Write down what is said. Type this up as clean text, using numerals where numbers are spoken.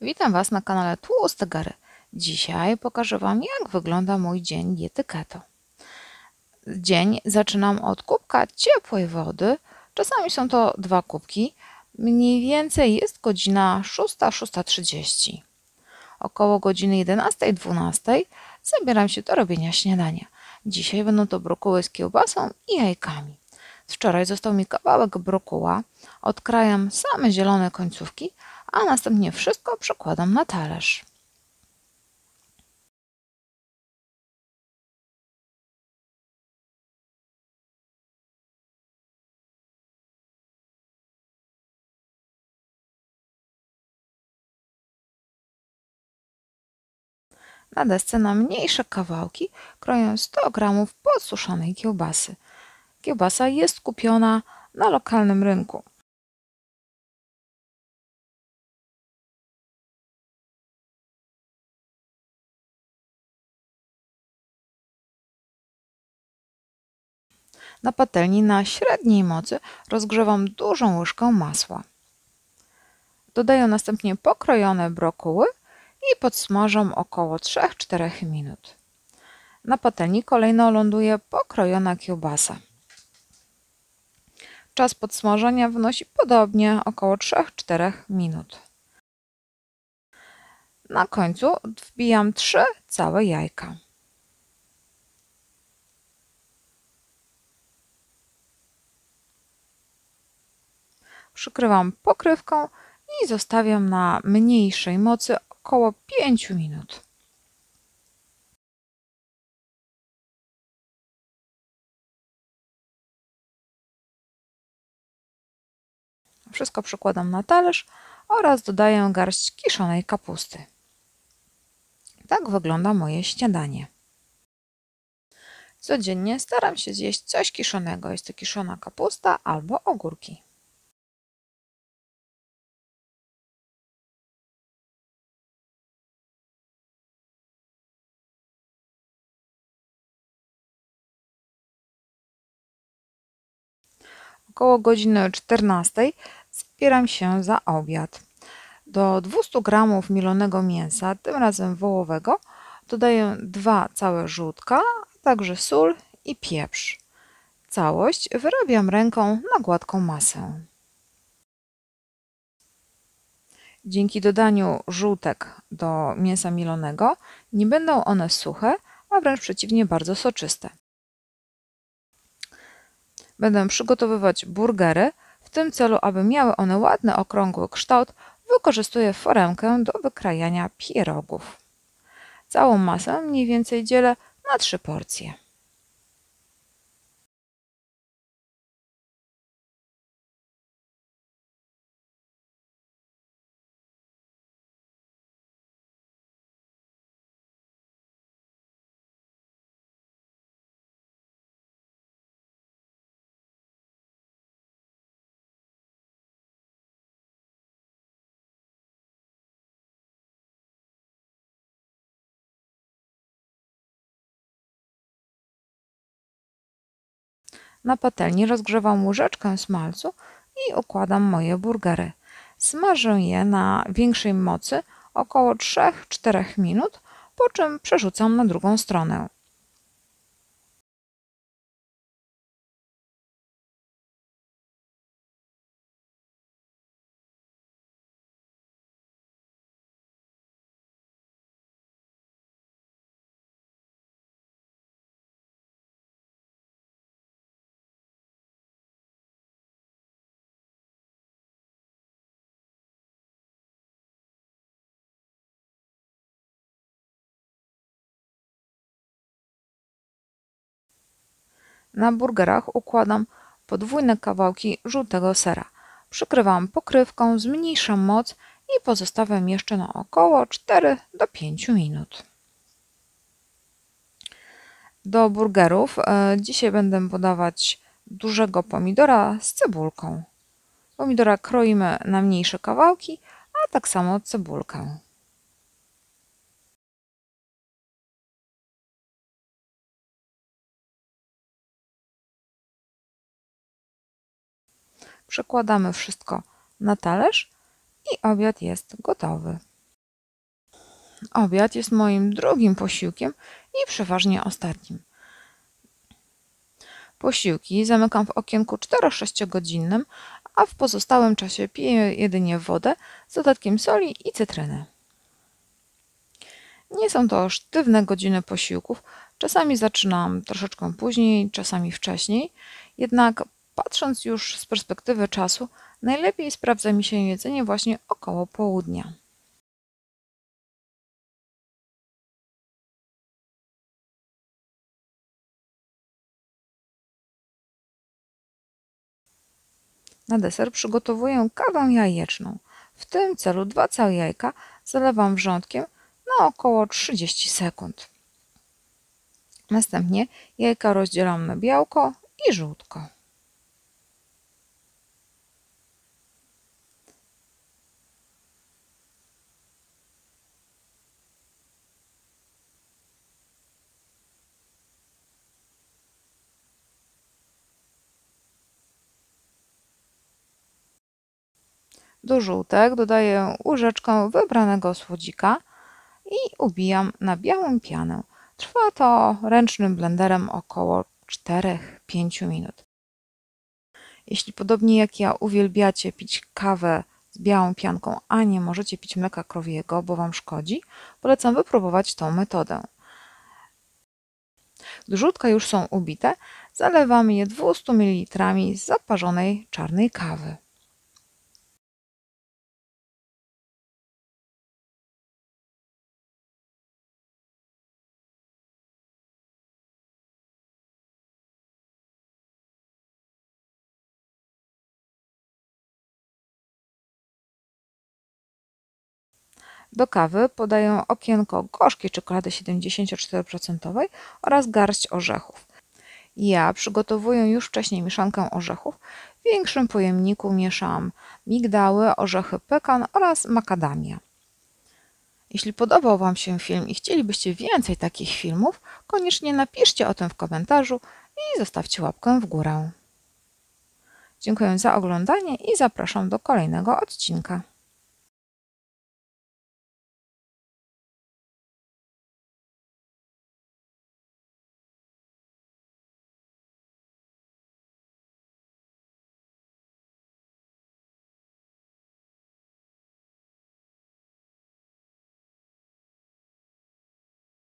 Witam Was na kanale Tłuste Gary. Dzisiaj pokażę Wam, jak wygląda mój dzień diety keto. Dzień zaczynam od kubka ciepłej wody. Czasami są to 2 kubki. Mniej więcej jest godzina 6:30. Około godziny 11:12 zabieram się do robienia śniadania. Dzisiaj będą to brokuły z kiełbasą i jajkami. Wczoraj został mi kawałek brokuła. Odkrajam same zielone końcówki, a następnie wszystko przekładam na talerz. Na desce na mniejsze kawałki kroję 100 g podsuszonej kiełbasy. Kiełbasa jest kupiona na lokalnym rynku. Na patelni na średniej mocy rozgrzewam dużą łyżkę masła. Dodaję następnie pokrojone brokuły i podsmażam około 3-4 minut. Na patelni kolejno ląduje pokrojona kiełbasa. Czas podsmażania wynosi podobnie około 3-4 minut. Na końcu wbijam 3 całe jajka. Przykrywam pokrywką i zostawiam na mniejszej mocy około 5 minut. Wszystko przykładam na talerz oraz dodaję garść kiszonej kapusty. Tak wygląda moje śniadanie. Codziennie staram się zjeść coś kiszonego. Jest to kiszona kapusta albo ogórki. Około godziny 14 zabieram się za obiad. Do 200 g mielonego mięsa, tym razem wołowego, dodaję 2 całe żółtka, a także sól i pieprz. Całość wyrabiam ręką na gładką masę. Dzięki dodaniu żółtek do mięsa mielonego nie będą one suche, a wręcz przeciwnie, bardzo soczyste. Będę przygotowywać burgery. W tym celu, aby miały one ładny, okrągły kształt, wykorzystuję foremkę do wykrajania pierogów. Całą masę mniej więcej dzielę na 3 porcje. Na patelni rozgrzewam łyżeczkę smalcu i układam moje burgery. Smażę je na większej mocy około 3-4 minut, po czym przerzucam na drugą stronę. Na burgerach układam podwójne kawałki żółtego sera. Przykrywam pokrywką, zmniejszam moc i pozostawiam jeszcze na około 4-5 minut. Do burgerów dzisiaj będę podawać dużego pomidora z cebulką. Pomidora kroimy na mniejsze kawałki, a tak samo cebulkę. Przekładamy wszystko na talerz i obiad jest gotowy. Obiad jest moim drugim posiłkiem i przeważnie ostatnim. Posiłki zamykam w okienku 4-6 godzinnym, a w pozostałym czasie piję jedynie wodę z dodatkiem soli i cytryny. Nie są to sztywne godziny posiłków, czasami zaczynam troszeczkę później, czasami wcześniej, jednak patrząc już z perspektywy czasu, najlepiej sprawdza mi się jedzenie właśnie około południa. Na deser przygotowuję kawę jajeczną. W tym celu 2 całe jajka zalewam wrzątkiem na około 30 sekund. Następnie jajka rozdzielam na białko i żółtko. Do żółtek dodaję łyżeczkę wybranego słodzika i ubijam na białą pianę. Trwa to ręcznym blenderem około 4-5 minut. Jeśli podobnie jak ja uwielbiacie pić kawę z białą pianką, a nie możecie pić mleka krowiego, bo Wam szkodzi, polecam wypróbować tą metodę. Gdy żółtka już są ubite, zalewamy je 200 ml zaparzonej czarnej kawy. Do kawy podaję okienko gorzkiej czekolady 74% oraz garść orzechów. Ja przygotowuję już wcześniej mieszankę orzechów. W większym pojemniku mieszam migdały, orzechy pekan oraz makadamia. Jeśli podobał Wam się film i chcielibyście więcej takich filmów, koniecznie napiszcie o tym w komentarzu i zostawcie łapkę w górę. Dziękuję za oglądanie i zapraszam do kolejnego odcinka.